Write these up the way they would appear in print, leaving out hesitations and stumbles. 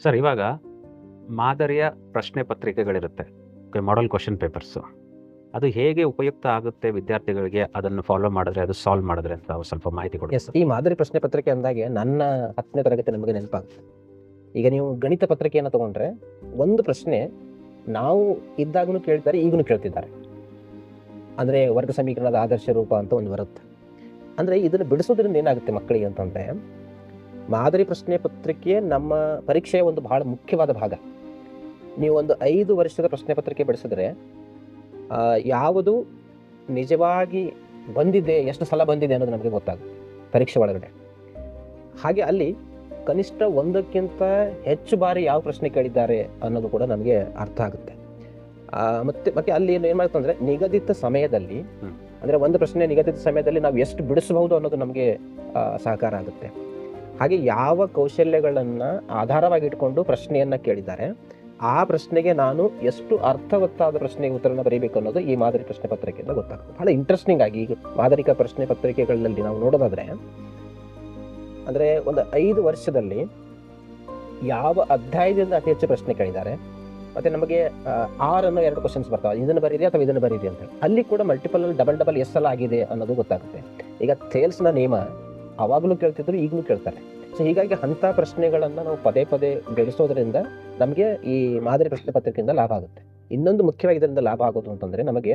Sir ಇವಾಗ ಮಾದರಿಯ ಪ್ರಶ್ನೆ ಪತ್ರಿಕೆಗಳಿರುತ್ತೆ. Model question papers. ಅದು ಹೇಗೆ ಉಪಯುಕ್ತ ಆಗುತ್ತೆ ವಿದ್ಯಾರ್ಥಿಗಳಿಗೆ ಅದನ್ನು ಫಾಲೋ ಮಾಡಿದ್ರೆ, ಅದು ಸಾಲ್ವ್ ಮಾಡಿದ್ರೆ ಅಂತ ಸ್ವಲ್ಪ ಮಾಹಿತಿ ಕೊಡಿ. ಈ ಮಾದರಿ ಪ್ರಶ್ನೆ ಪತ್ರಿಕೆ ಅಂದಾಗೆ ನನ್ನ 10ನೇ ತರಗತಿ ನಮಗೆ ನೆನಪಾಗುತ್ತೆ. ಈಗ ನೀವು ಗಣಿತ ಪತ್ರಿಕೆಯನ್ನು ತಗೊಂಡ್ರೆ ಒಂದು ಪ್ರಶ್ನೆ ನಾವು ಇದ್ದಾಗಲೂ ಕೇಳ್ತಾರೆ, ಈಗಲೂ ಕೇಳ್ತಿದ್ದಾರೆ. ಅಂದರೆ ವರ್ಗ ಸಮೀಕರಣದ ಆದರ್ಶ ರೂಪ ಅಂತ ಒಂದು ಬರುತ್ತೆ. ಅಂದರೆ ಇದನ್ನು ಬಿಡಿಸೋದ್ರಿಂದ ಏನಾಗುತ್ತೆ ಮಕ್ಕಳಿಗೆ ಅಂತಂದರೆ, ಮಾದರಿ ಪ್ರಶ್ನೆ ಪತ್ರಿಕೆ ನಮ್ಮ ಪರೀಕ್ಷೆಯ ಒಂದು ಬಹಳ ಮುಖ್ಯವಾದ ಭಾಗ. ನೀವು ಒಂದು 5 ವರ್ಷದ ಪ್ರಶ್ನೆ ಪತ್ರಿಕೆ ಬಿಡಿಸಿದ್ರೆ ಯಾವುದು ನಿಜವಾಗಿ ಬಂದಿದೆ, ಎಷ್ಟು ಸಲ ಬಂದಿದೆ ಅನ್ನೋದು ನಮಗೆ ಗೊತ್ತಾಗುತ್ತೆ ಪರೀಕ್ಷೆ ಒಳಗಡೆ. ಹಾಗೆ ಅಲ್ಲಿ ಕನಿಷ್ಠ ಒಂದಕ್ಕಿಂತ ಹೆಚ್ಚು ಬಾರಿ ಯಾವ ಪ್ರಶ್ನೆ ಕೇಳಿದ್ದಾರೆ ಅನ್ನೋದು ಕೂಡ ನಮಗೆ ಅರ್ಥ ಆಗುತ್ತೆ. ಮತ್ತೆ ಅಲ್ಲಿ ಏನು ಮಾಡ್ತು ಅಂದರೆ, ನಿಗದಿತ ಸಮಯದಲ್ಲಿ ಅಂದರೆ ಒಂದು ಪ್ರಶ್ನೆ ನಿಗದಿತ ಸಮಯದಲ್ಲಿ ನಾವು ಎಷ್ಟು ಬಿಡಿಸಬಹುದು ಅನ್ನೋದು ನಮಗೆ ಸಹಕಾರ ಆಗುತ್ತೆ. ಹಾಗೆ ಯಾವ ಕೌಶಲ್ಯಗಳನ್ನು ಆಧಾರವಾಗಿ ಇಟ್ಕೊಂಡು ಪ್ರಶ್ನೆಯನ್ನು ಕೇಳಿದ್ದಾರೆ, ಆ ಪ್ರಶ್ನೆಗೆ ನಾನು ಎಷ್ಟು ಅರ್ಥವತ್ತಾದ ಪ್ರಶ್ನೆಗೆ ಉತ್ತರನ ಬರೀಬೇಕು ಅನ್ನೋದು ಈ ಮಾದರಿ ಪ್ರಶ್ನೆ ಪತ್ರಿಕೆಯಿಂದ ಗೊತ್ತಾಗುತ್ತೆ. ಬಹಳ ಇಂಟ್ರೆಸ್ಟಿಂಗ್ ಆಗಿ ಈಗ ಮಾದರಿ ಪ್ರಶ್ನೆ ಪತ್ರಿಕೆಗಳಲ್ಲಿ ನಾವು ನೋಡೋದಾದ್ರೆ, ಅಂದರೆ ಒಂದು 5 ವರ್ಷದಲ್ಲಿ ಯಾವ ಅಧ್ಯಾಯದಿಂದ ಅತಿ ಹೆಚ್ಚು ಪ್ರಶ್ನೆ ಕೇಳಿದ್ದಾರೆ, ಮತ್ತೆ ನಮಗೆ 6 ಅನ್ನೋ 2 ಕ್ವಶನ್ಸ್ ಬರ್ತಾವೆ, ಇದನ್ನು ಬರೀರಿ ಅಥವಾ ಇದನ್ನು ಬರೀರಿ ಅಂತ. ಅಲ್ಲಿ ಕೂಡ ಮಲ್ಟಿಪಲ್ ಡಬಲ್ ಎಸ್ ಎಲ್ಲ ಆಗಿದೆ ಅನ್ನೋದು ಗೊತ್ತಾಗುತ್ತೆ. ಈಗ ಥೇಲ್ಸ್ನ ನಿಯಮ ಅವಾಗಲೂ ಕೇಳ್ತಿದ್ರು, ಈಗಲೂ ಕೇಳ್ತಾರೆ. ಸೊ ಹೀಗಾಗಿ ಅಂಥ ಪ್ರಶ್ನೆಗಳನ್ನು ನಾವು ಪದೇ ಪದೇ ಬೆಳೆಸೋದ್ರಿಂದ ನಮಗೆ ಈ ಮಾದರಿ ಪ್ರಶ್ನೆ ಪತ್ರಿಕೆಯಿಂದ ಲಾಭ ಆಗುತ್ತೆ. ಇನ್ನೊಂದು ಮುಖ್ಯವಾಗಿ ಇದರಿಂದ ಲಾಭ ಆಗೋದು ಅಂತಂದರೆ, ನಮಗೆ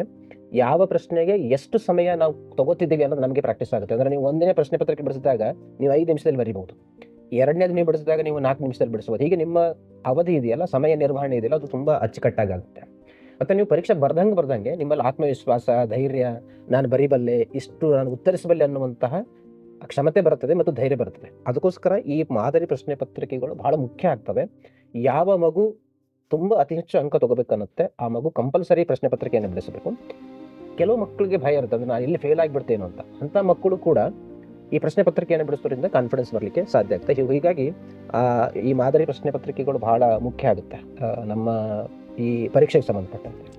ಯಾವ ಪ್ರಶ್ನೆಗೆ ಎಷ್ಟು ಸಮಯ ನಾವು ತಗೋತಿದ್ದೀವಿ ಅನ್ನೋದು ನಮಗೆ ಪ್ರಾಕ್ಟೀಸ್ ಆಗುತ್ತೆ. ಅಂದರೆ ನೀವು ಒಂದನೇ ಪ್ರಶ್ನೆ ಪತ್ರಿಕೆ ಬಿಡಿಸಿದಾಗ ನೀವು 5 ನಿಮಿಷದಲ್ಲಿ ಬರೀಬಹುದು, ಎರಡನೇದು ನೀವು ಬಿಡಿಸಿದಾಗ ನೀವು 4 ನಿಮಿಷದಲ್ಲಿ ಬಿಡಿಸ್ಬೋದು. ಹೀಗೆ ನಿಮ್ಮ ಅವಧಿ ಇದೆಯಲ್ಲ, ಸಮಯ ನಿರ್ವಹಣೆ ಇದೆಯಲ್ಲ, ಅದು ತುಂಬ ಅಚ್ಚುಕಟ್ಟಾಗುತ್ತೆ. ಮತ್ತು ನೀವು ಪರೀಕ್ಷೆ ಬರ್ದಂಗೆ ನಿಮ್ಮಲ್ಲಿ ಆತ್ಮವಿಶ್ವಾಸ, ಧೈರ್ಯ, ನಾನು ಬರೀಬಲ್ಲೆ, ಇಷ್ಟು ನಾನು ಉತ್ತರಿಸಬಲ್ಲೆ ಅನ್ನುವಂತಹ ಕ್ಷಮತೆ ಬರುತ್ತದೆ ಮತ್ತು ಧೈರ್ಯ ಬರುತ್ತದೆ. ಅದಕ್ಕೋಸ್ಕರ ಈ ಮಾದರಿ ಪ್ರಶ್ನೆ ಪತ್ರಿಕೆಗಳು ಬಹಳ ಮುಖ್ಯ ಆಗ್ತವೆ. ಯಾವ ಮಗು ತುಂಬ ಅತಿ ಹೆಚ್ಚು ಅಂಕ ತಗೋಬೇಕನ್ನುತ್ತೆ, ಆ ಮಗು ಕಂಪಲ್ಸರಿ ಪ್ರಶ್ನೆ ಪತ್ರಿಕೆಯನ್ನು ಬಿಡಿಸಬೇಕು. ಕೆಲವು ಮಕ್ಕಳಿಗೆ ಭಯ ಇರುತ್ತೆ, ಅದು ನಾನು ಇಲ್ಲಿ ಫೇಲ್ ಆಗಿಬಿಡ್ತೇನೋ ಅಂತ. ಅಂಥ ಮಕ್ಕಳು ಕೂಡ ಈ ಪ್ರಶ್ನೆ ಪತ್ರಿಕೆಯನ್ನು ಬಿಡಿಸೋದ್ರಿಂದ ಕಾನ್ಫಿಡೆನ್ಸ್ ಬರಲಿಕ್ಕೆ ಸಾಧ್ಯ ಆಗುತ್ತೆ. ಹೀಗಾಗಿ ಈ ಮಾದರಿ ಪ್ರಶ್ನೆ ಪತ್ರಿಕೆಗಳು ಬಹಳ ಮುಖ್ಯ ಆಗುತ್ತೆ ನಮ್ಮ ಈ ಪರೀಕ್ಷೆಗೆ ಸಂಬಂಧಪಟ್ಟಂತೆ.